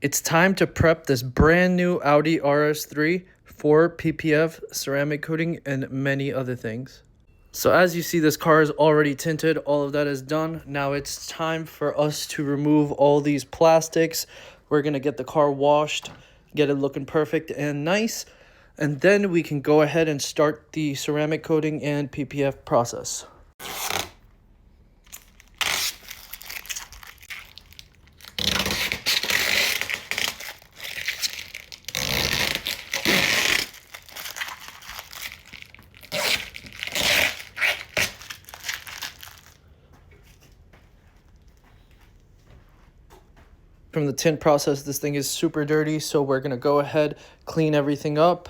It's time to prep this brand new Audi RS3 for PPF, ceramic coating, and many other things. So as you see, this car is already tinted. All of that is done. Now it's time for us to remove all these plastics. We're going to get the car washed, get it looking perfect and nice. And then we can go ahead and start the ceramic coating and PPF process. From the tint process, this thing is super dirty, so we're gonna go ahead, clean everything up.